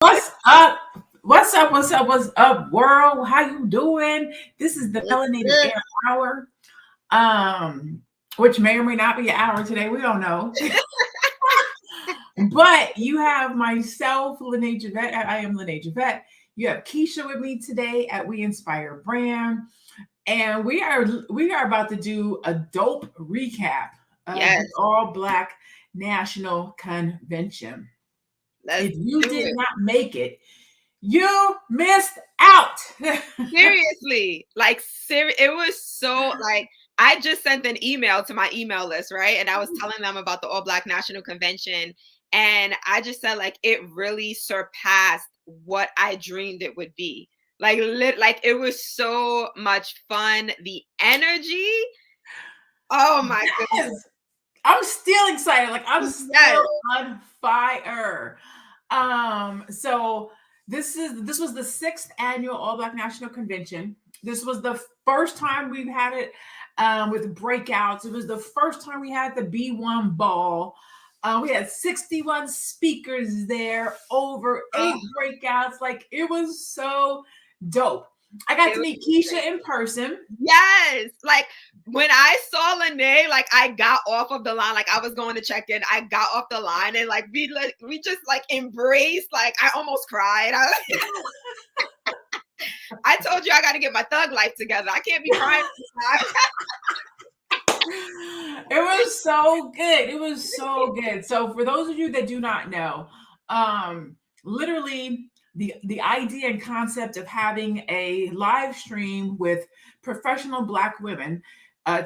What's up? What's up? What's up? What's up, world? How you doing? This is the What's Melanated good? Air Hour, um, which may or may not be an hour today. We don't know. But you have myself, Lanee Javet. I am Lanee Javet. You have Keisha with me today at We Inspire Brand, and we are about to do a dope recap of the Yes, All Black National Convention. let's If you do did it. not make it, you missed out. Seriously, it was so like I just sent an email to my email list, right? And I was telling them about the All Black National Convention, and I just said like it really surpassed what I dreamed it would be. Like it was so much fun. The energy. Oh my Yes, goodness. I'm still excited. Like I'm Yes. still on fire. So this was the sixth annual All Black National Convention. This was the first time we've had it with breakouts. It was the first time we had the B1 ball. We had 61 speakers there, over Oh, 8 breakouts. Like it was so dope. I got it to was meet great. Keisha in person. Yes. Like when I saw Lanee, like I got off of the line, like I was going to check in. I got off the line and we just like embraced, like I almost cried. I told you I gotta get my thug life together. I can't be crying. It was so good. It was so good. So for those of you that do not know, literally the idea and concept of having a live stream with professional Black women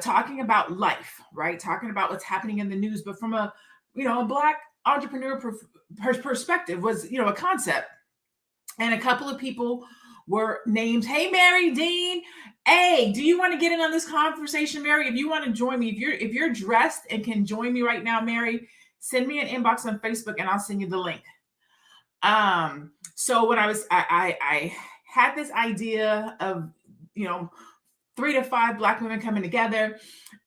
talking about life, right? Talking about what's happening in the news, but from a a Black entrepreneur perspective was a concept, and a couple of people were named. Hey, Mary Dean. Hey, do you want to get in on this conversation, Mary? If you want to join me, if you're dressed and can join me right now, Mary, send me an inbox on Facebook and I'll send you the link. So when I had this idea of you know 3 to 5 Black women coming together,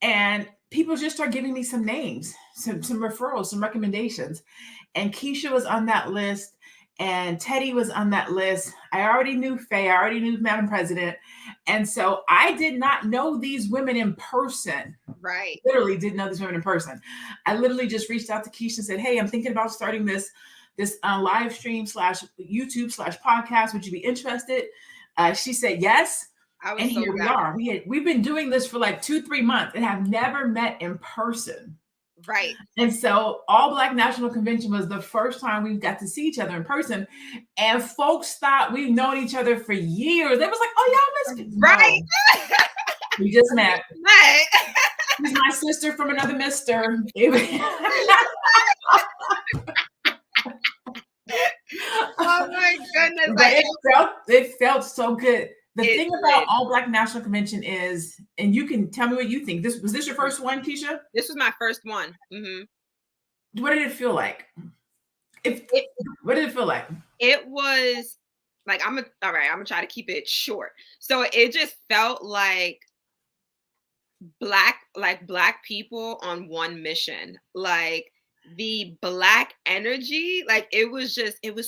and people just start giving me some names, some referrals, some recommendations, and Keisha was on that list, and Teddy was on that list. I already knew Faye, I already knew Madam President, and so I did not know these women in person. Right. Literally didn't know these women in person. I literally just reached out to Keisha and said, "Hey, I'm thinking about starting this live stream slash YouTube slash podcast. Would you be interested?" She said yes, I and was so here we down. are. We've been doing this for like 2-3 months and have never met in person. Right. And so All Black National Convention was the first time we got to see each other in person. And folks thought we've known each other for years. They was like, "Oh, y'all miss." Right. No, we just met. Right. She's my sister from another mister. Oh my goodness. But it felt so good. The It thing about did. All Black National Convention is, and you can tell me what you think. This your first one, Keisha? This was my first one. What did it feel like? If It what did it feel like? it was like all right, I'm gonna try to keep it short. So it just felt like black people on one mission. Like the black energy, like it was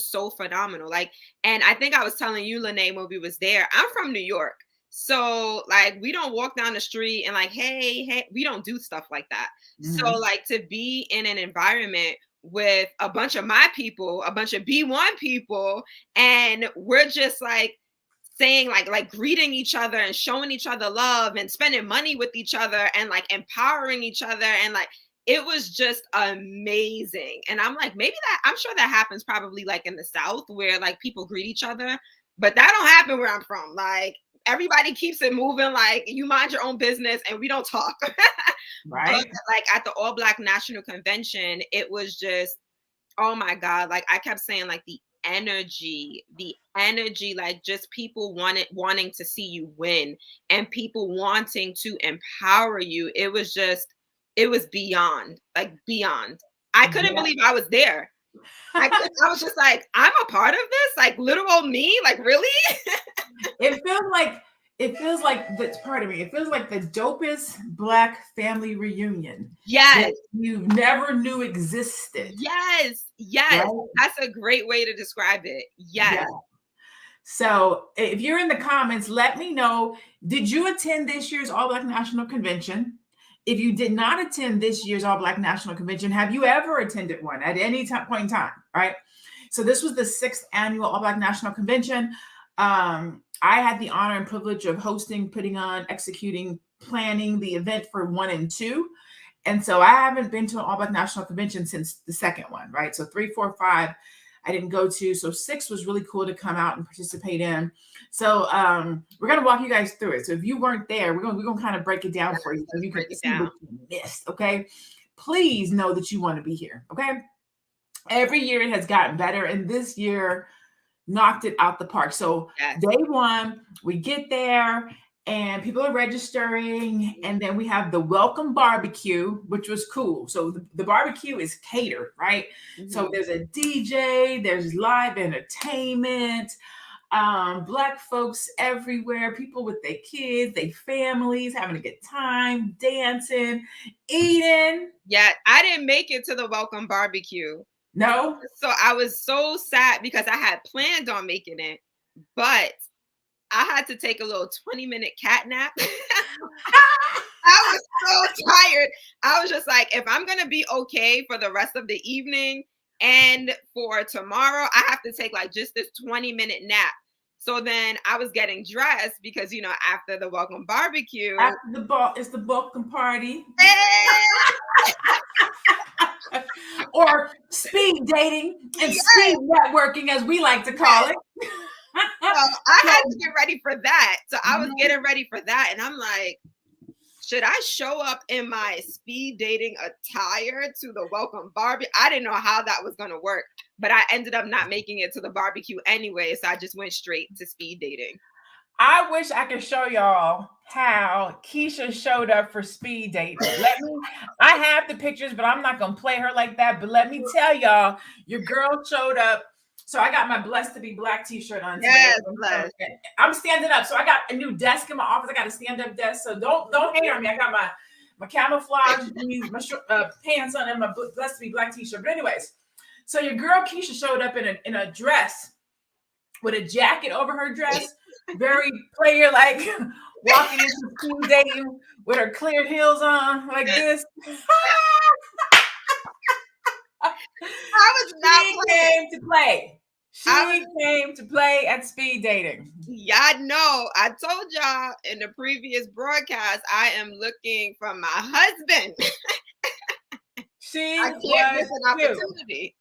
so phenomenal. Like, and I think I was telling you, Lanee, when we was there, I'm from New York. So like we don't walk down the street and like, hey, we don't do stuff like that. So Mhm. like to be in an environment with a bunch of my people, a bunch of B1 people, and we're just like saying like greeting each other and showing each other love and spending money with each other and like empowering each other, and like it was just amazing. And I'm like, maybe that, I'm sure that happens probably like in the South where like people greet each other, but that don't happen where I'm from. Like everybody keeps it moving, like you mind your own business and we don't talk. But Right? like at the All Black National Convention, it was just, oh my God, like I kept saying like the energy, like just people wanting to see you win and people wanting to empower you. It was just, it was beyond, like beyond. I couldn't Yeah. believe I was there. I was just like, I'm a part of this, like literal me, like really? It felt like it feels like the pardon me, it feels like the dopest Black family reunion that Yes. you never knew existed, Yes. Yes. right? That's a great way to describe it. Yeah. Yes. So if you're in the comments, let me know. Did you attend this year's All Black National Convention? If you did not attend this year's All Black National Convention, have you ever attended one at any point in time? Right. So this was the 6th annual All Black National Convention. I had the honor and privilege of hosting, putting on, executing, planning the event for 1 and 2. And so I haven't been to an All Black National Convention since the second one, right? So 3, 4, 5, I didn't go to. So 6 was really cool to come out and participate in. So we're gonna walk you guys through it. So if you weren't there, we're gonna kind of break it down for you so you can see what you missed. Okay. Please know that you want to be here. Okay. Every year it has gotten better, and this year knocked it out the park. So Yes. day 1, we get there and people are registering, and then we have the welcome barbecue, which was cool. So the barbecue is catered, right? So there's a DJ, there's live entertainment, Black folks everywhere, people with their kids, their families, having a good time, dancing, eating. Yeah, I didn't make it to the welcome barbecue. No? So I was so sad because I had planned on making it, but I had to take a little 20-minute cat nap. I was so tired. I was just like, if I'm going to be okay for the rest of the evening and for tomorrow, I have to take like just this 20-minute nap. So then I was getting dressed because, you know, after the welcome barbecue. After the ball, it's the welcome party. Or speed dating and speed networking, as we like to call it. So I had to get ready for that. So I was getting ready for that. And I'm like, should I show up in my speed dating attire to the welcome barbecue? I didn't know how that was going to work, but I ended up not making it to the barbecue anyway. So I just went straight to speed dating. I wish I could show y'all how Keisha showed up for speed dating. I have the pictures, but I'm not going to play her like that. But let me tell y'all, your girl showed up. So I got my Blessed to be Black t-shirt on today. Yes, I'm standing up. So I got a new desk in my office. I got a stand-up desk. So don't hate on me. I got my camouflage jeans, my pants on, and my Blessed to be Black t-shirt. But anyways, so your girl Keisha showed up in a dress with a jacket over her dress, very player like, walking into speed dating with her clear heels on like this. I was not came to play. She came to play at speed dating. Yeah, no. I told y'all in the previous broadcast, I am looking for my husband. I can't miss an opportunity.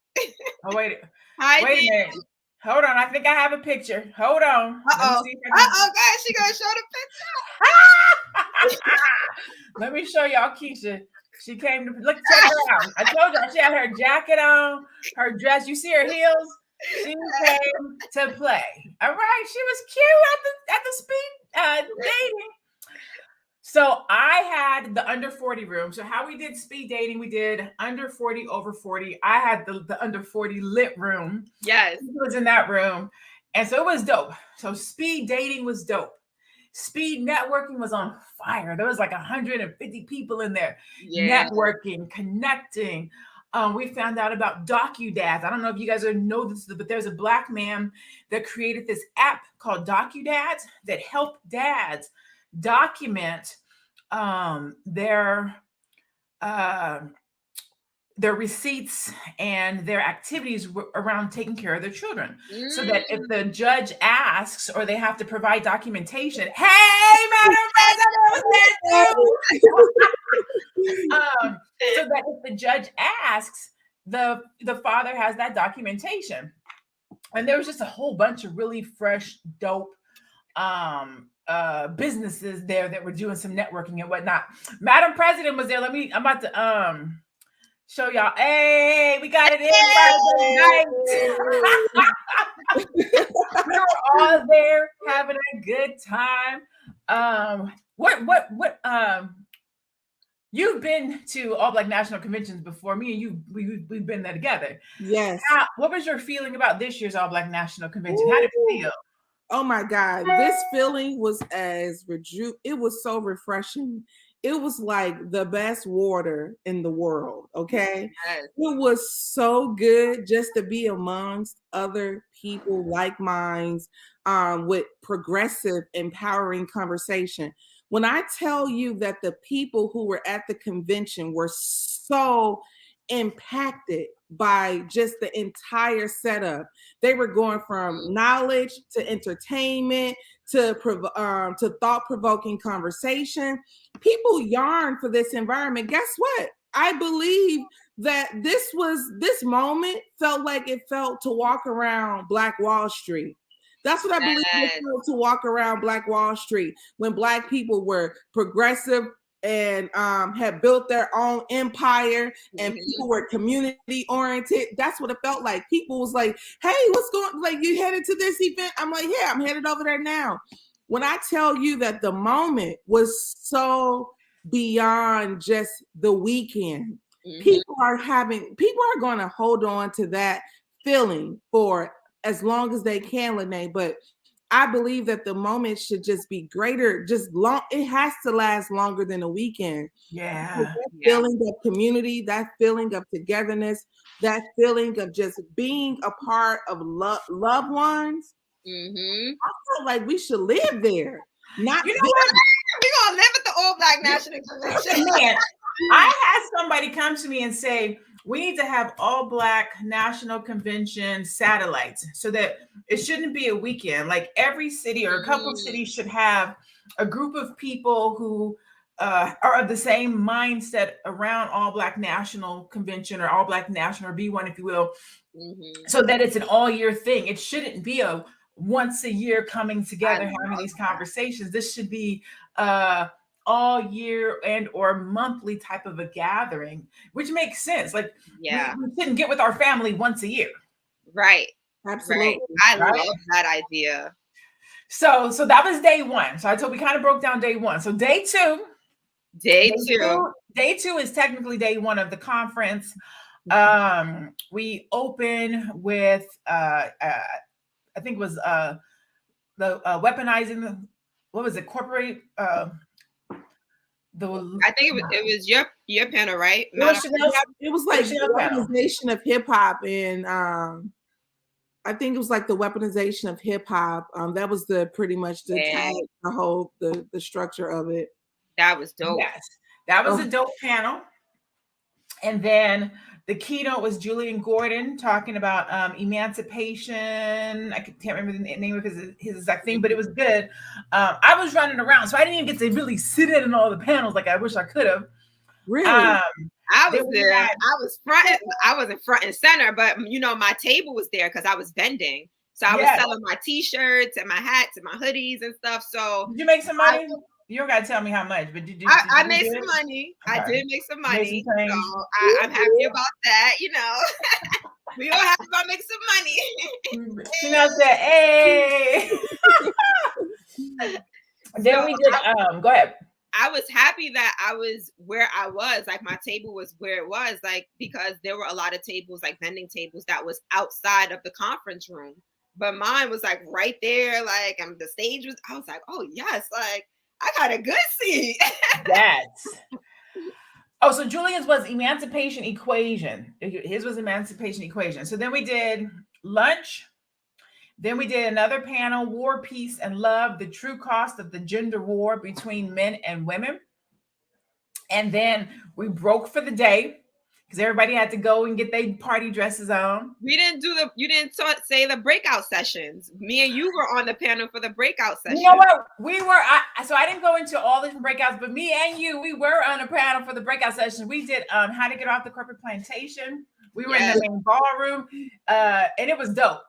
Oh, wait. Hi, wait a minute. Hold on. I think I have a picture. Hold on. Uh-oh. Guys, she gonna show the picture. Let me show y'all Keisha. She came to check her out. I told y'all she had her jacket on, her dress. You see her heels? She came to play. All right. She was cute at the speed dating. So I had the under 40 room. So how we did speed dating, we did under 40, over 40. I had the under 40 lit room. Yes. He was in that room. And so it was dope. So speed dating was dope. Speed networking was on fire. There was like 150 people in there, networking, connecting. We found out about DocuDads. I don't know if you guys know this, but there's a Black man that created this app called DocuDads that helped dads document their receipts and their activities around taking care of their children, so that if the judge asks or they have to provide documentation, hey, Madam President, so that if the judge asks, the father has that documentation. And there was just a whole bunch of really fresh, dope businesses there that were doing some networking and whatnot. Madam President was there. I'm about to show y'all. Hey, we got it in. We were all there having a good time. What you've been to All Black National Conventions before. Me and you, we've been there together. Yes. What was your feeling about this year's All Black National Convention? How did it feel? Oh my God. This feeling was it was so refreshing. It was like the best water in the world. Okay. Yes. It was so good just to be amongst other people like minds, with progressive, empowering conversation. When I tell you that the people who were at the convention were so impacted by just the entire setup. They were going from knowledge to entertainment to thought provoking conversation. People yearn for this environment. Guess what? I believe that this moment felt like it felt to walk around Black Wall Street. That's what I believe it Yes. felt to walk around Black Wall Street when Black people were progressive and had built their own empire and people were community oriented. That's what it felt like. People was like, hey, what's going, like, you headed to this event? I'm like, yeah, I'm headed over there now. When I tell you that the moment was so beyond just the weekend, people are going to hold on to that feeling for as long as they can, Lanee. But I believe that the moment should just be greater, just long. It has to last longer than a weekend. Yeah. That feeling of community, that feeling of togetherness, that feeling of just being a part of loved ones. I felt like we should live there. Not You know what? We gonna live at the Old Black National Convention. Man, I had somebody come to me and say, we need to have all Black National Convention satellites so that it shouldn't be a weekend. Like every city or a couple of cities should have a group of people who are of the same mindset around all Black National Convention or all Black National or B1, if you will, so that it's an all year thing. It shouldn't be a once a year coming together having these conversations. This should be all year and or monthly type of a gathering, which makes sense. Like we shouldn't get with our family once a year. Right. Absolutely. Right. I love that idea. So that was day one. So I told we kind of broke down day one. So day two. Day two is technically day one of the conference. We open with I think it was the weaponizing, what was it, corporate I think it was your panel, right? It was like the weaponization of hip hop, and I think it was like the weaponization of hip hop. That was pretty much the tag, the whole the structure of it. That was dope. Yes, that was a dope panel. And then the keynote was Julian Gordon talking about emancipation. I can't remember the name of his exact thing, but it was good. I was running around, so I didn't even get to really sit in all the panels like I wish I could have. Really? I was there. I was front. I wasn't front and center, but my table was there because I was vending. So I was selling my T-shirts and my hats and my hoodies and stuff. So did you make some money? You don't gotta tell me how much, but did I made some money. Okay. I did make some money. So I'm happy about that. We all have to make some money. Said, hey. Then we did. Go ahead. I was happy that I was where I was, like my table was where it was, like because there were a lot of tables, like vending tables, that was outside of the conference room, but mine was like right there, like the stage was. I was like, oh yes, like. I got a good seat. So Julian's was Emancipation Equation. His was Emancipation Equation. So then we did lunch. Then we did another panel, War, Peace, and Love, the true cost of the gender war between men and women. And then we broke for the day because everybody had to go and get their party dresses on. You didn't say the breakout sessions. Me and you were on the panel for the breakout session. You know what? So I didn't go into all the breakouts, but me and you, we were on a panel for the breakout session. We did how to get off the corporate plantation. We were in the main ballroom, and it was dope.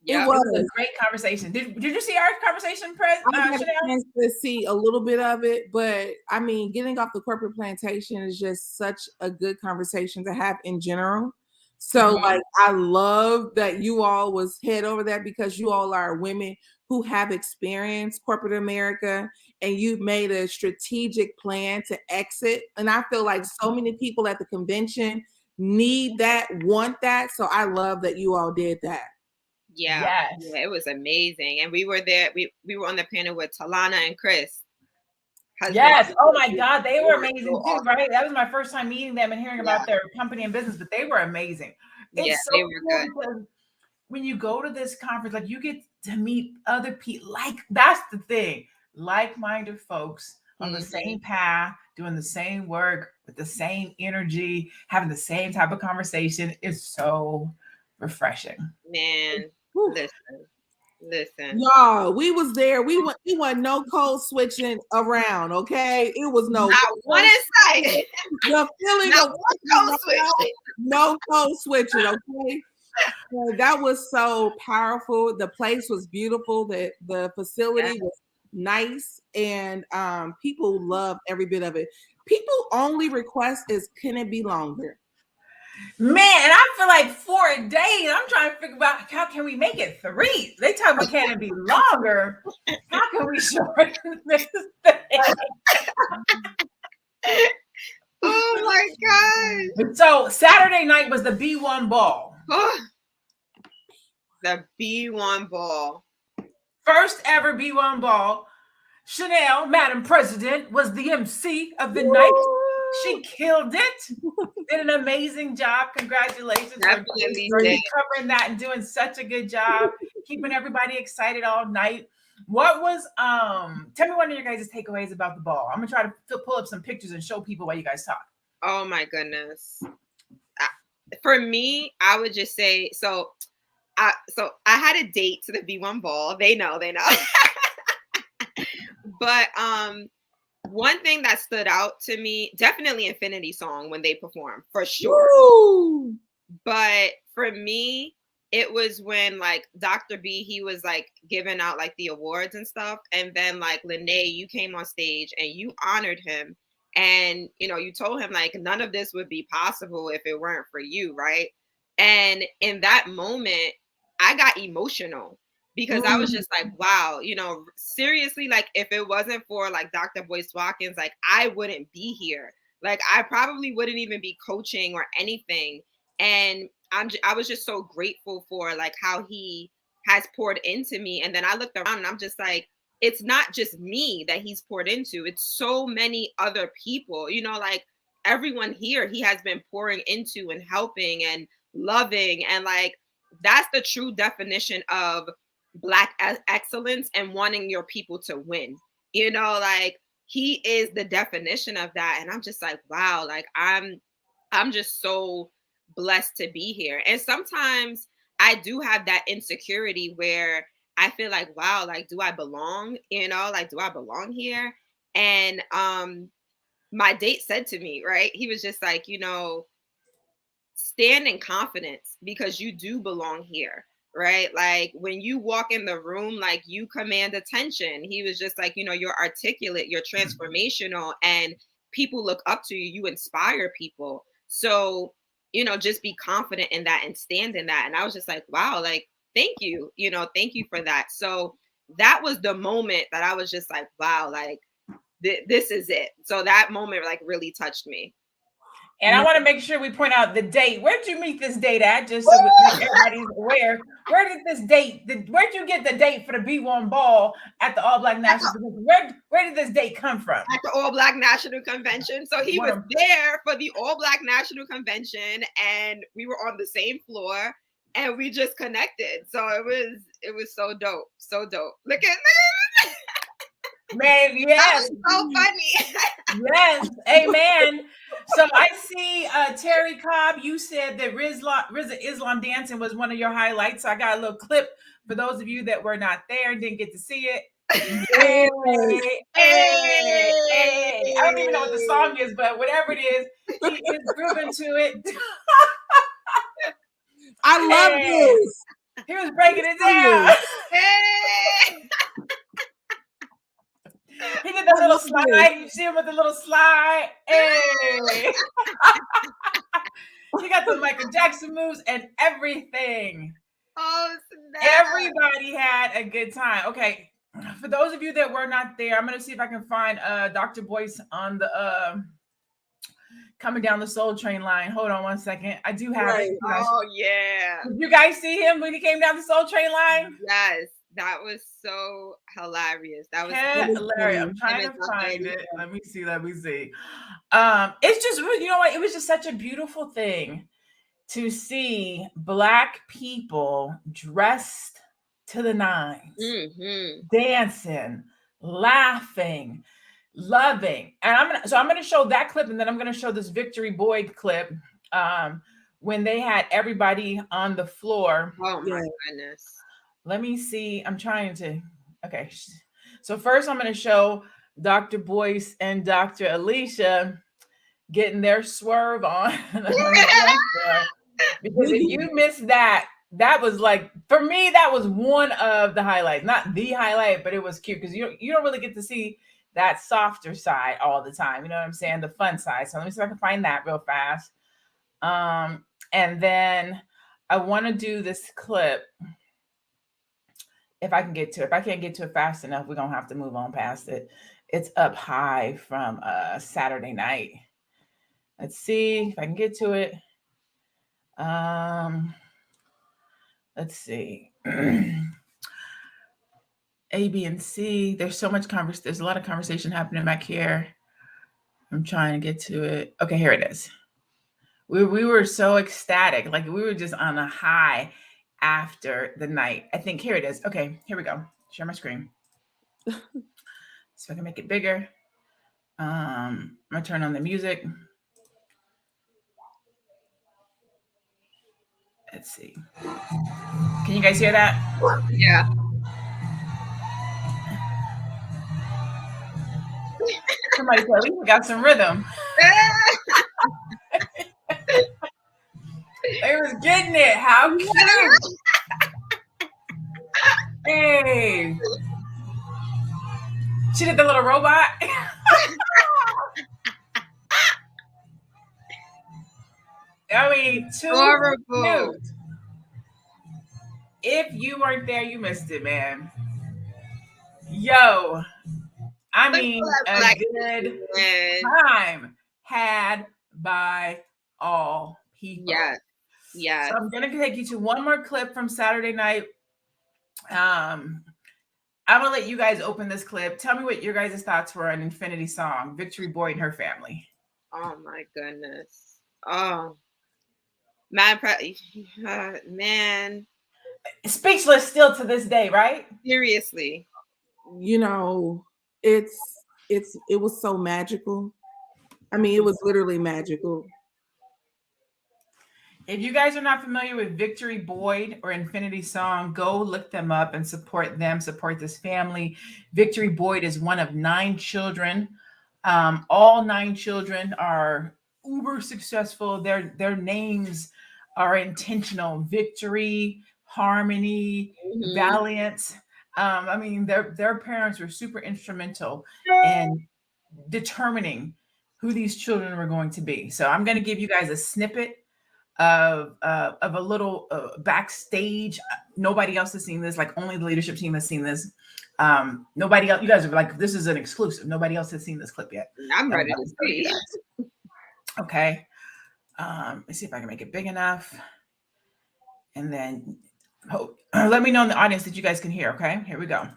Yeah, it was a great conversation. Did you see our conversation, I had a chance to see a little bit of it, but I mean, getting off the corporate plantation is just such a good conversation to have in general. So like, I love that you all was head over that because you all are women who have experienced corporate America and you've made a strategic plan to exit. And I feel like so many people at the convention need that, want that. So I love that you all did that. Yeah. Yes. Yeah, it was amazing. And we were there. We were on the panel with Talana and Chris. Yes. Oh my God. They were amazing so too, awesome. right? That was my first time meeting them and hearing Yeah. about their company and business, but they were amazing. Yeah, It's so they were cool good. because when you go to this conference, like you get to meet other people. Like that's the thing, like-minded folks on the same path, doing the same work with the same energy, having the same type of conversation is so refreshing. Man, Whew. listen. Y'all, we was there. We went no code switching around. Okay, it was no Not one insight. the feeling Not of one code switching. no code switching. Okay, so that was so powerful. The place was beautiful. The facility was nice, and people loved every bit of it. People only request is, can it be longer? Man, and I feel like 4 days. I'm trying to figure out how can we make it 3. They talk about can it be longer? How can we shorten this thing? Oh my gosh. So Saturday night was the B1 ball. The B1 ball. First ever B1 ball. Chanel, Madam President, was the MC of the night. She killed it. Did an amazing job. Congratulations for covering that and doing such a good job, keeping everybody excited all night. What was tell me one of your guys' takeaways about the ball. I'm gonna try to pull up some pictures and show people while you guys talk. Oh my goodness. For me, I would just say I had a date to the B1 ball. They know. But one thing that stood out to me, definitely Infinity Song when they performed, for sure. Woo! But for me, it was when like Dr. B, he was like giving out like the awards and stuff. And then like Lanee, you came on stage and you honored him. And, you know, you told him like none of this would be possible if it weren't for you, right? And in that moment, I got emotional because I was just like, wow, you know, seriously, like if it wasn't for like Dr. Boyce Watkins, like I wouldn't be here. Like I probably wouldn't even be coaching or anything. And I was just so grateful for like how he has poured into me. And then I looked around and I'm just like, it's not just me that he's poured into. It's so many other people, you know, like everyone here he has been pouring into and helping and loving. And like, that's the true definition of Black excellence and wanting your people to win. You know, like he is the definition of that. And I'm just like, wow, like I'm just so blessed to be here. And sometimes I do have that insecurity where I feel like, wow, like do I belong? You know, like do I belong here? And my date said to me, right? He was just like, you know, stand in confidence because you do belong here, right? Like when you walk in the room, like you command attention. He was just like, you know, you're articulate, you're transformational, and people look up to you. You inspire people. So, you know, just be confident in that and stand in that. And I was just like, wow, like, thank you, you know, thank you for that. So that was the moment that I was just like, wow, like this is it. So that moment like really touched me. And I want to make sure we point out the date. Where'd you meet this date at? Just so everybody's aware. Where did this date? Where'd you get the date for the B1 ball at the All Black National? Where did this date come from? At the All Black National Convention. So he was there for the All Black National Convention, and we were on the same floor, and we just connected. So it was so dope, so dope. Look at man, yes, so funny. Yes, amen. So I see Terry Cobb, you said that RZA Islam dancing was one of your highlights. So I got a little clip for those of you that were not there and didn't get to see it. Hey, I don't even know what the song is, but whatever it is, he is grooving to it. I love this. He was breaking it down. He did the little slide. You see him with the little slide. Hey. He got the Michael Jackson moves and everything. Oh, snap. Everybody had a good time. Okay. For those of you that were not there, I'm going to see if I can find Dr. Boyce on the coming down the Soul Train line. Hold on one second. I do have Right. it. Oh yeah. Did you guys see him when he came down the Soul Train line? Yes, that was so hilarious. That was Hilarious. I'm trying to find it. Let me see. It's just, you know what? It was just such a beautiful thing to see Black people dressed to the nines, dancing, laughing, loving. And I'm gonna show that clip, and then I'm gonna show this Victory Boyd clip. When they had everybody on the floor. Oh my goodness. Let me see. I'm trying to. Okay. So first, I'm going to show Dr. Boyce and Dr. Alicia getting their swerve on. Because if you missed that, that was like, for me, that was one of the highlights. Not the highlight, but it was cute because you don't really get to see that softer side all the time. You know what I'm saying? The fun side. So let me see if I can find that real fast. And then I want to do this clip. If I can get to it. If I can't get to it fast enough, we're going to have to move on past it. It's up high from Saturday night. Let's see if I can get to it. Let's see. A, B, and C. There's so much conversation. There's a lot of conversation happening back here. I'm trying to get to it. Okay, here it is. We were so ecstatic. Like we were just on a high after the night. I think here it is. Okay, here we go. Share my screen. So I can make it bigger. I'm gonna turn on the music. Let's see. Can you guys hear that? Yeah. Somebody said we got some rhythm. They was getting it. How cute. Hey. She did the little robot. I mean, too horrible. cute. If you weren't there, you missed it, man. Yo, I mean, a good time had by all people. Yes. Yes. So I'm gonna take you to one more clip from Saturday night. I'm gonna let you guys open this clip. Tell me what your guys' thoughts were on Infinity Song, Victory Boyd and her family. Oh my goodness. Oh. Man. Speechless still to this day, right? Seriously. You know, it was so magical. I mean, it was literally magical. If you guys are not familiar with Victory Boyd or Infinity Song, go look them up and support them, support this family. Victory Boyd is one of 9 children. All 9 children are uber successful. Their names are intentional. Victory, Harmony, Valiant. I mean, their parents were super instrumental in determining who these children were going to be. So I'm going to give you guys a snippet of a little backstage. Nobody else has seen this. Like only the leadership team has seen this. Nobody else. You guys are like, this is an exclusive. Nobody else has seen this clip yet. I'm ready to see that. Okay. Let's see if I can make it big enough. And then let me know in the audience that you guys can hear. Okay, here we go.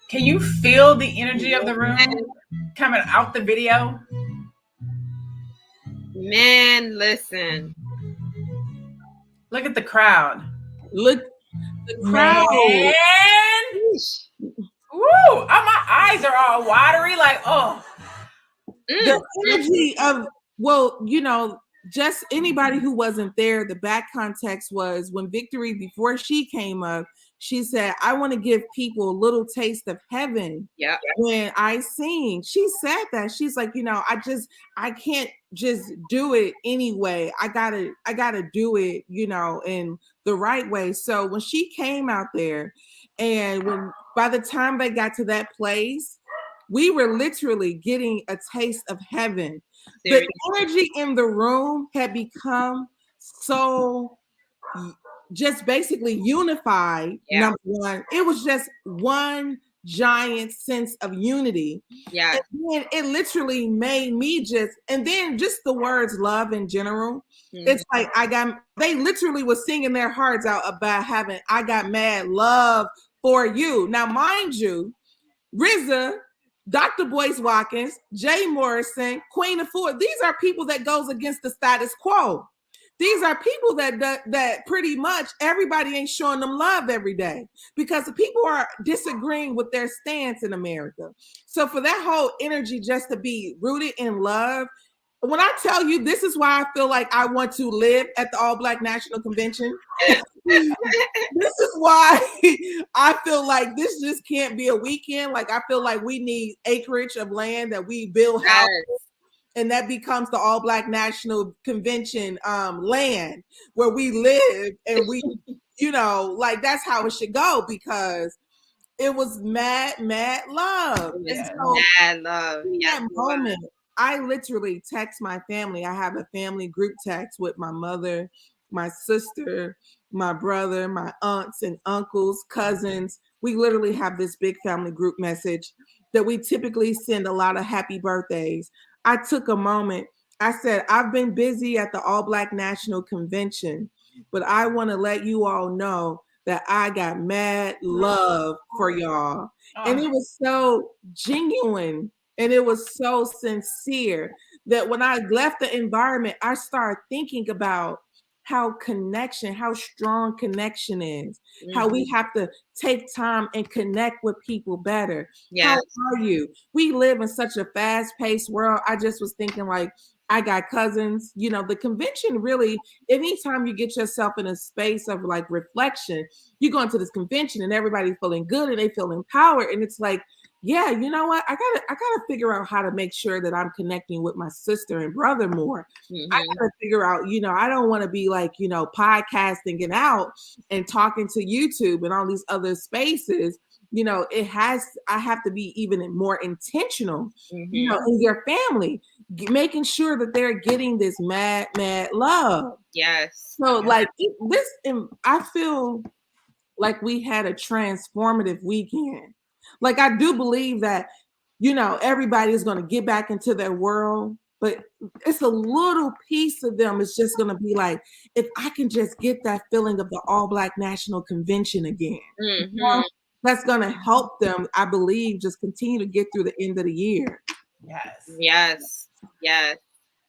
Can you feel the energy of the room coming out the video? Man, listen. Look at the crowd. Look, the crowd. Man. Woo! My eyes are all watery. Like, oh. The energy of, well, just anybody who wasn't there, the back context was when Victory, before she came up, she said, I want to give people a little taste of heaven when I sing. She said that. She's like, I can't just do it anyway. I gotta do it, in the right way. So when she came out there, and by the time they got to that place, we were literally getting a taste of heaven. Seriously. The energy in the room had become so just basically unified. Number one, it was just one giant sense of unity. Yeah. And then it literally made me and then just the words love in general. It's like they literally was singing their hearts out about I got mad love for you. Now, mind you, RZA, Dr. Boyce Watkins, Jay Morrison, Queen of Four, these are people that goes against the status quo. These are people that pretty much everybody ain't showing them love every day because the people are disagreeing with their stance in America. So for that whole energy just to be rooted in love, when I tell you, this is why I feel like I want to live at the All Black National Convention. This is why I feel like this just can't be a weekend. Like, I feel like we need acreage of land that we build houses, and that becomes the All Black National Convention land where we live, and we, like, that's how it should go, because it was mad love. Yeah. So, mad love. In that moment, I literally text my family. I have a family group text with my mother, my sister, my brother, my aunts and uncles, cousins. We literally have this big family group message that we typically send a lot of happy birthdays. I took a moment. I said, I've been busy at the All Black National Convention, but I want to let you all know that I got mad love for y'all. And it was so genuine. And it was so sincere that when I left the environment, I started thinking about how strong connection is, how we have to take time and connect with people better. How are you? We live in such a fast-paced world. I just was thinking, like, I got cousins, the convention really, anytime you get yourself in a space of like reflection, you go into this convention and everybody's feeling good and they feel empowered. And it's like, yeah, you know what? I gotta figure out how to make sure that I'm connecting with my sister and brother more. I gotta figure out, I don't want to be like, podcasting and out and talking to YouTube and all these other spaces. I have to be even more intentional, in your family, making sure that they're getting this mad love. Yes. So like I feel like we had a transformative weekend. Like, I do believe that, everybody is going to get back into their world, but it's a little piece of them. It's just going to be like, if I can just get that feeling of the All Black National Convention again, that's going to help them, I believe, just continue to get through the end of the year. Yes.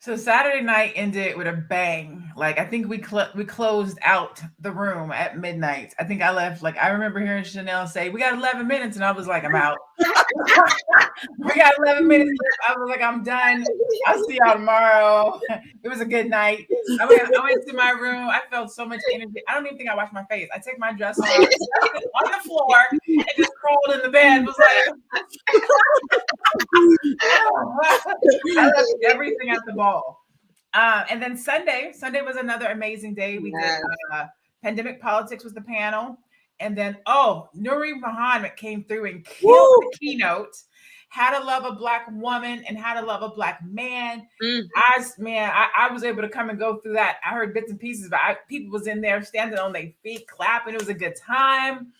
So Saturday night ended with a bang. Like, I think we closed out the room at midnight. I think I left, like, I remember hearing Chanel say, we got 11 minutes. And I was like, I'm out. We got 11 minutes. I was like, I'm done. I'll see y'all tomorrow. It was a good night. I went to my room. I felt so much energy. I don't even think I washed my face. I took my dress off on the floor and just crawled in the bed. It was like, I left everything at the ball. And then Sunday was another amazing day. We did Pandemic Politics was the panel. And then, Nuri Muhammad came through and killed the keynote. How to Love a Black Woman and How to Love a Black Man. I was able to come and go through that. I heard bits and pieces, but people was in there standing on their feet, clapping. It was a good time.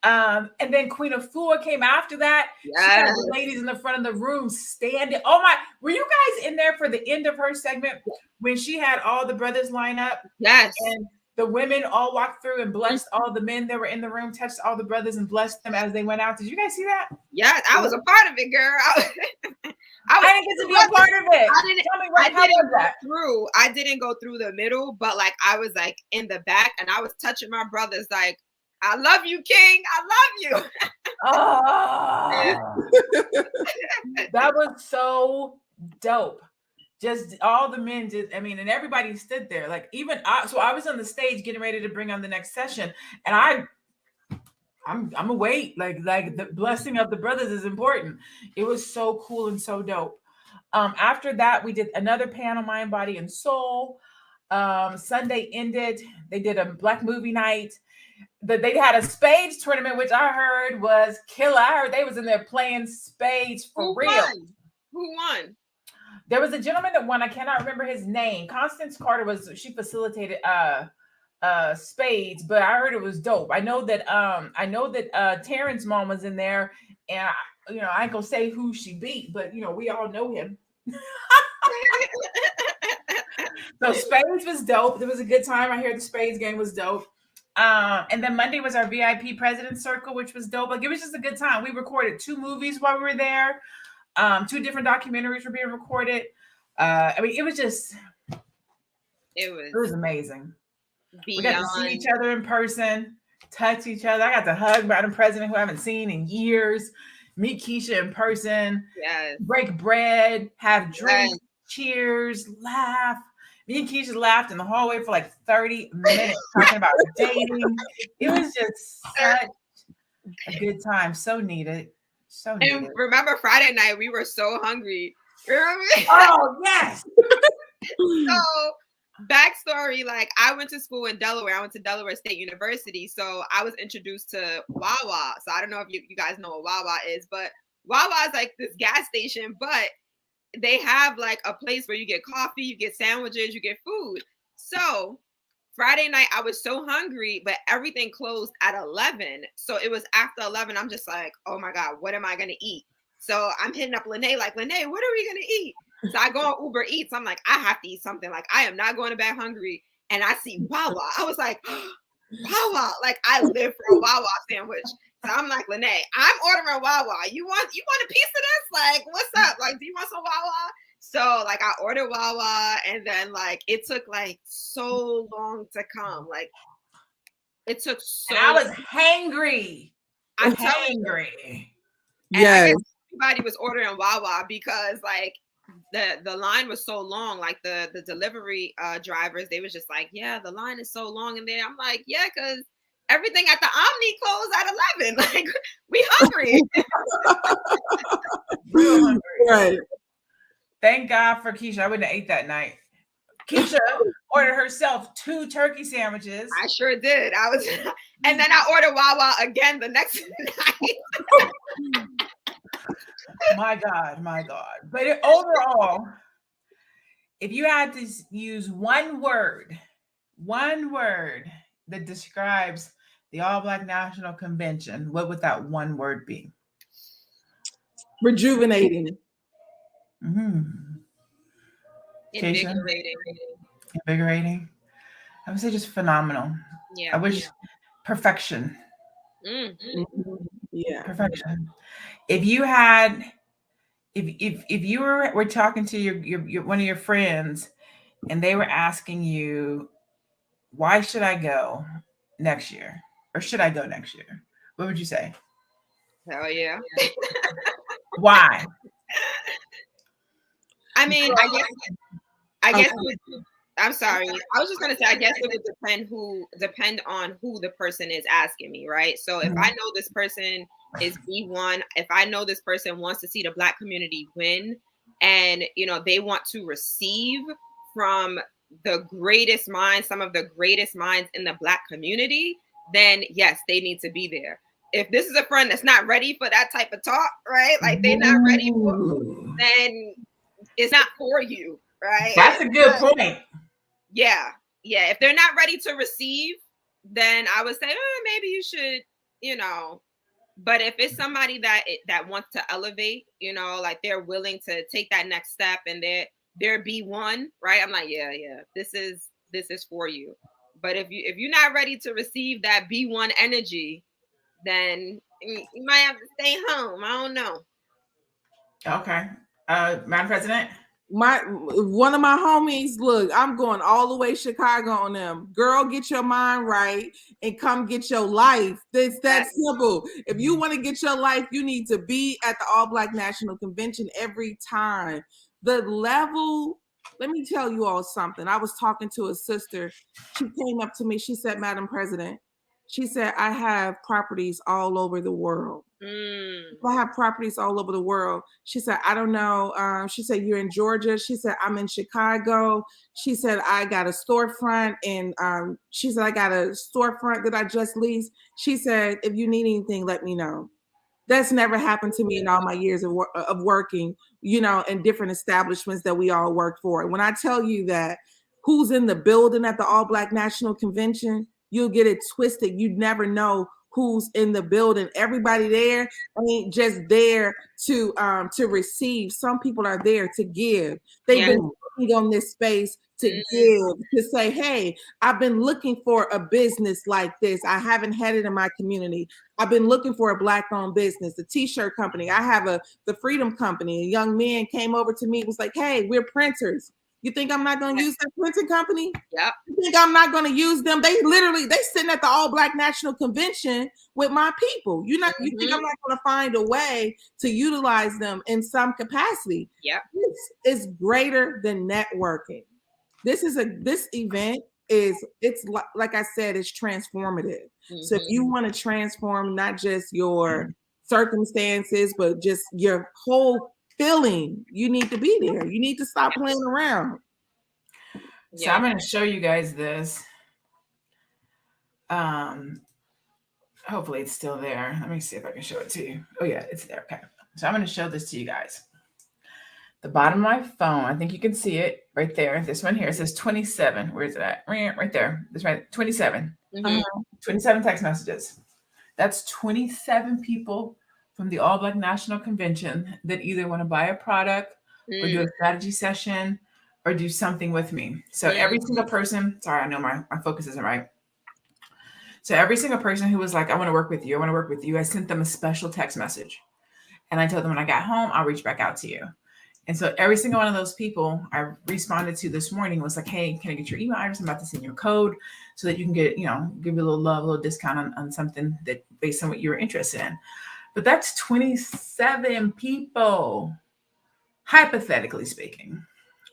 And then Queen of Four came after that. She had the ladies in the front of the room standing. Oh my, were you guys in there for the end of her segment when she had all the brothers line up? Yes. And the women all walked through and blessed all the men that were in the room, touched all the brothers and blessed them as they went out. Did you guys see that? Yeah, I was a part of it, girl. I didn't get to be a part of it. I didn't go through the middle, but like I was like in the back and I was touching my brothers like, I love you, King. I love you. That was so dope. Just all the men just, I mean, and everybody stood there. Like even so I was on the stage getting ready to bring on the next session, and I'm a wait. Like the blessing of the brothers is important. It was so cool and so dope. After that, we did another panel, Mind, Body, and Soul. Sunday ended. They did a black movie night. They had a spades tournament, which I heard was killer. I heard they was in there playing spades for Who real. won? Who won? There was a gentleman that won. I cannot remember his name. Constance Carter she facilitated spades, but I heard it was dope. I know that Terrence's mom was in there, and I ain't gonna say who she beat, but we all know him. So spades was dope. It was a good time. I hear the spades game was dope. And then Monday was our VIP President's Circle, which was dope. Like it was just a good time. We recorded 2 movies while we were there. 2 different documentaries were being recorded. I mean, it was amazing. We got to see each other in person, touch each other. I got to hug Madam President, who I haven't seen in years, meet Keisha in person, break bread, have drinks, cheers, laugh. Me and Keisha laughed in the hallway for like 30 minutes talking about dating. It was just such a good time. So needed. So needed. And remember Friday night, we were so hungry. Remember? Oh, yes. So, backstory, like I went to school in Delaware. I went to Delaware State University. So I was introduced to Wawa. So I don't know if you guys know what Wawa is, but Wawa is like this gas station, but they have like a place where you get coffee, you get sandwiches, you get food. So Friday night, I was so hungry, but everything closed at 11. So it was after 11. I'm just like, oh my God, what am I going to eat? So I'm hitting up Lanee, like, Lanee, what are we going to eat? So I go on Uber Eats. I'm like, I have to eat something. Like, I am not going to bed hungry. And I see Wawa. I was like, Wawa. Like, I live for a Wawa sandwich. So I'm like, Lanee, I'm ordering Wawa. You want a piece of this? Like, what's up? Like, do you want some Wawa? So like I ordered Wawa, and then like it took like so long to come. Like it took so. And I was hangry. I'm hangry. Yes. Everybody was ordering Wawa because like the line was so long. Like the delivery drivers, they was just like, yeah, the line is so long in there. I'm like, yeah, because everything at the Omni closed at 11. Like we hungry. Real hungry. Right. Thank God for Keisha. I wouldn't have ate that night. Keisha ordered herself 2 turkey sandwiches. I sure did. And then I ordered Wawa again the next night. My God. But overall, if you had to use one word that describes the All Black National Convention, what would that one word be? Rejuvenating. Mm-hmm. Invigorating. I would say just phenomenal. Yeah. I wish perfection. Mm-hmm. Yeah. Perfection. If you had, if you were talking to your one of your friends, and they were asking you, why should I go next year, or should I go next year? What would you say? Hell yeah. Why? I mean, I guess I'm sorry. I was just gonna say I guess it would depend on who the person is asking me, right? So if I know this person is B1, if I know this person wants to see the Black community win, and they want to receive from the greatest minds, some of the greatest minds in the Black community, then yes, they need to be there. If this is a friend that's not ready for that type of talk, right? Like they're not ready for, then it's not for you, right? That's a good point. Yeah. If they're not ready to receive, then I would say, maybe you should, But if it's somebody that wants to elevate, like they're willing to take that next step, and they're B1, right? I'm like, yeah, this is for you. But if you're not ready to receive that B1 energy, then you might have to stay home. I don't know. Okay. Madam President? One of my homies, look, I'm going all the way Chicago on them. Girl, get your mind right and come get your life. It's that simple. If you want to get your life, you need to be at the All Black National Convention every time. The level, let me tell you all something. I was talking to a sister. She came up to me. She said, Madam President, she said, I have properties all over the world. I have properties all over the world. She said, I don't know. She said, you're in Georgia. She said, I'm in Chicago. She said, I got a storefront. And she said, I got a storefront that I just leased. She said, if you need anything, let me know. That's never happened to me in all my years of working, in different establishments that we all work for. When I tell you that who's in the building at the All Black National Convention, you'll get it twisted. You'd never know who's in the building. Everybody there ain't just there to receive. Some people are there to give. They've been working on this space to give, to say, hey, I've been looking for a business like this. I haven't had it in my community. I've been looking for a Black-owned business, a t-shirt company. I have the Freedom Company. A young man came over to me, was like, hey, we're printers. You think I'm not going to use that printing company? Yep. You think I'm not going to use them? They sitting at the All Black National Convention with my people. You think I'm not going to find a way to utilize them in some capacity? Yep. This is greater than networking. This event it's like I said, it's transformative. So if you want to transform not just your circumstances, but just your whole feeling, you need to be there. You need to stop playing around. So I'm going to show you guys this. Hopefully it's still there. Let me see if I can show it to you. Oh yeah, it's there. Okay. So I'm going to show this to you guys. The bottom of my phone, I think you can see it right there. This one here, it says 27. Where is it at? Right there. That's right. 27. 27 text messages. That's 27 people from the All Black National Convention that either want to buy a product or do a strategy session or do something with me. So every single person, sorry, I know my focus isn't right. So every single person who was like, I want to work with you, I sent them a special text message. And I told them when I got home, I'll reach back out to you. And so every single one of those people I responded to this morning was like, hey, can I get your email address? I'm about to send you a code so that you can get, give you a little love, a little discount on something that based on what you were interested in. But that's 27 people, hypothetically speaking.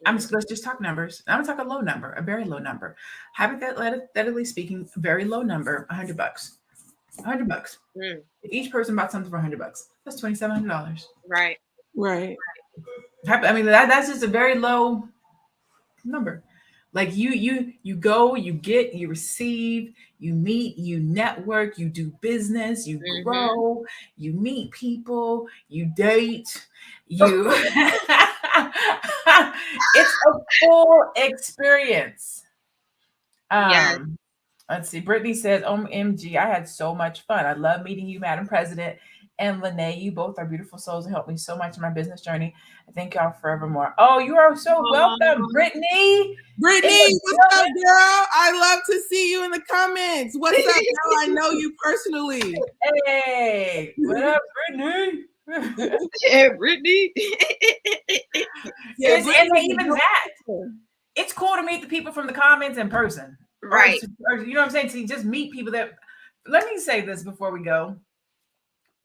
Let's just talk numbers. I'm gonna talk a low number, a very low number. Hypothetically speaking, a very low number, $100. $100. Each person bought something for $100. That's $2,700. Right. I mean, that's just a very low number. Like you go, you get, you receive, you meet, you network, you do business, you grow, you meet people, you date, you. It's a full experience. Let's see. Brittany says, OMG, I had so much fun. I love meeting you, Madam President. And Lanee, you both are beautiful souls and helped me so much in my business journey. I thank y'all forevermore. Oh, you are so welcome, Brittany. Brittany, what's up, girl? I love to see you in the comments. What's up, girl? I know you personally. Hey, what up, Brittany? Yeah, Brittany. And even that. It's cool to meet the people from the comments in person. Right. Or, you know what I'm saying? To just meet people that, let me say this before we go.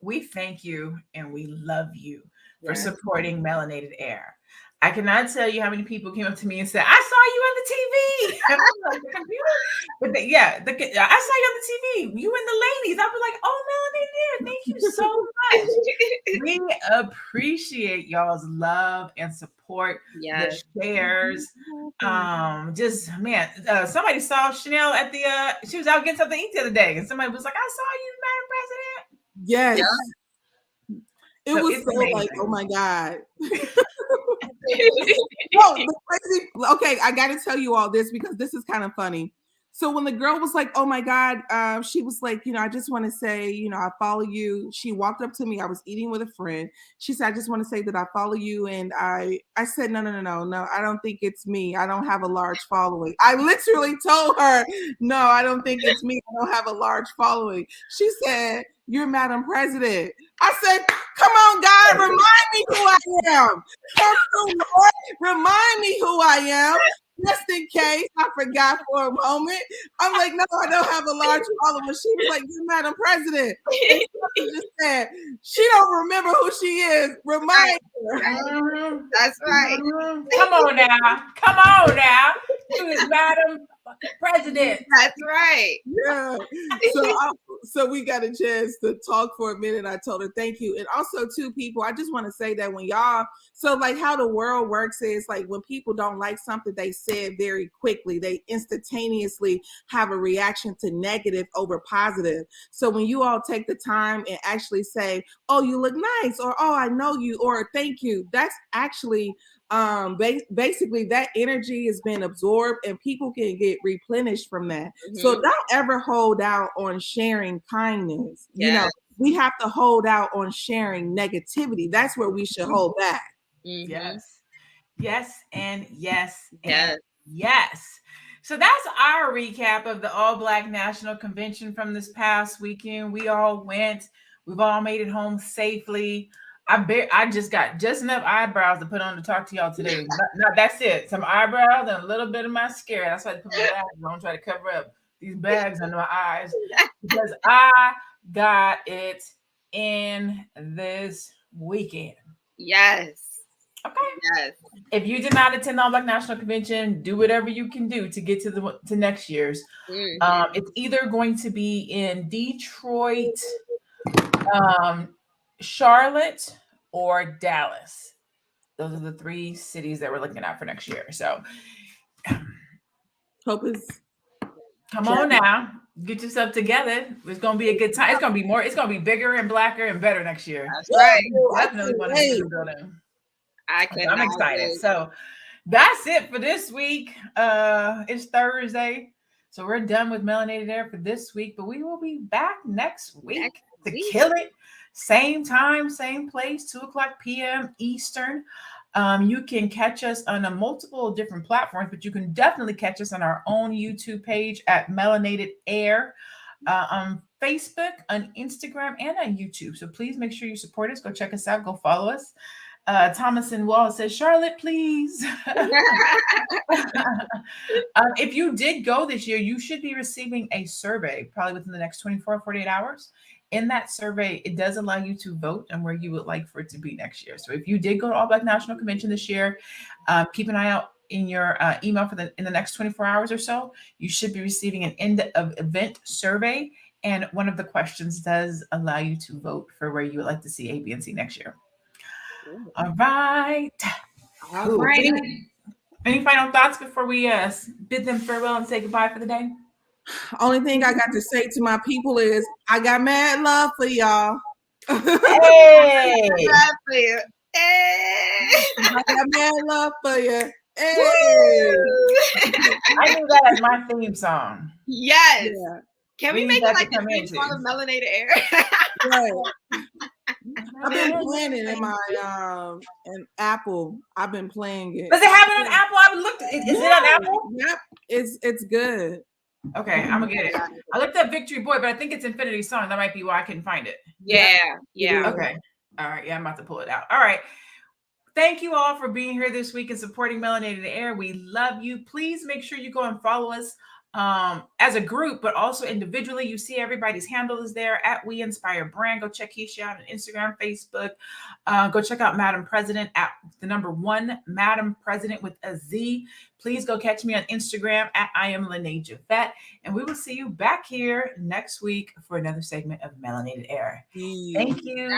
We thank you and we love you for supporting Melanated Air. I cannot tell you how many people came up to me and said, I saw you on the TV. I was like, the computer? But I saw you on the TV. You and the ladies. I was like, oh, Melanated Air, thank you so much. We appreciate y'all's love and support, the shares. Somebody saw Chanel at the, she was out getting something to eat the other day. And somebody was like, I saw you, Madam President. Yes. It was so amazing. Like, oh my God. Okay, I got to tell you all this because this is kind of funny. So when the girl was like, oh my God, she was like, I just want to say, I follow you. She walked up to me. I was eating with a friend. She said, I just want to say that I follow you. And I said, no, I don't think it's me. I don't have a large following. I literally told her, no, I don't think it's me. I don't have a large following. She said, you're Madam President. I said, come on, God, remind me who I am. Remind me who I am. just in case I forgot for a moment. I'm like, no, I don't have a large following. She was like, you're Madam President. And she just said, she don't remember who she is. Remind her. That's right. Come on now. Who is Madam President? That's right. Yeah. So we got a chance to talk for a minute. I told her thank you. And also, too, people, I just want to say that when y'all, so like how the world works is like when people don't like something they said very quickly, they instantaneously have a reaction to negative over positive. So when you all take the time and actually say, oh, you look nice, or oh, I know you, or thank you, that's actually basically that energy has been absorbed and people can get replenished from that. So don't ever hold out on sharing kindness. You know, we have to hold out on sharing negativity. That's where we should hold back. Yes and yes and yes. So that's our recap of the All Black National Convention from this past weekend. We all went. We've all made it home safely. I just got just enough eyebrows to put on to talk to y'all today. That's it. Some eyebrows and a little bit of mascara. That's why I put my bags on, try to cover up these bags under my eyes because I got it in this weekend. Yes. Okay. Yes. If you did not attend the All Black National Convention, do whatever you can do to get to next year's. It's either going to be in Detroit, Charlotte, or Dallas. Those are the 3 cities that we're looking at for next year. So hope it's come on now, get yourself together. It's gonna be a good time. It's gonna be more. It's gonna be bigger and blacker and better next year. That's right. Definitely want to see the building. I'm excited. So that's it for this week. It's Thursday, so we're done with Melanated Air for this week. But we will be back next week to kill it. Same time, same place, 2:00 p.m. Eastern. You can catch us on a multiple different platforms, but you can definitely catch us on our own YouTube page at Melanated Air, on Facebook, on Instagram, and on YouTube. So please make sure you support us. Go check us out. Go follow us. Thomas and Wall says, Charlotte, please. If you did go this year, you should be receiving a survey probably within the next 24 or 48 hours. In that survey, it does allow you to vote on where you would like for it to be next year. So if you did go to All Black National Convention this year, keep an eye out in your email in the next 24 hours or so. You should be receiving an end of event survey. And one of the questions does allow you to vote for where you would like to see A, B, and C next year. All right. Any final thoughts before we bid them farewell and say goodbye for the day? Only thing I got to say to my people is I got mad love for y'all. Hey. I got mad love for you. Hey. I knew that as my theme song. Yes. Yeah. Can we make it like the theme song of Melanated Air? Right. I've been playing it in my in Apple. I've been playing it. Does it have it on Apple? I looked. Is it on Apple? Yep. It's good. Okay, I'm gonna get it. I looked up Victory Boy, but I think it's Infinity Song. That might be why I couldn't find it. Yeah. Okay. All right. Yeah, I'm about to pull it out. All right. Thank you all for being here this week and supporting Melanated Air. We love you. Please make sure you go and follow us as a group, but also individually. You see everybody's handle is there at We Inspire Brand. Go check Keisha out on Instagram, Facebook. Go check out Madam President at the number 1 Madam President with a Z. Please go catch me on Instagram at I am Lanee Javet. And we will see you back here next week for another segment of Melanated Air. Thank you.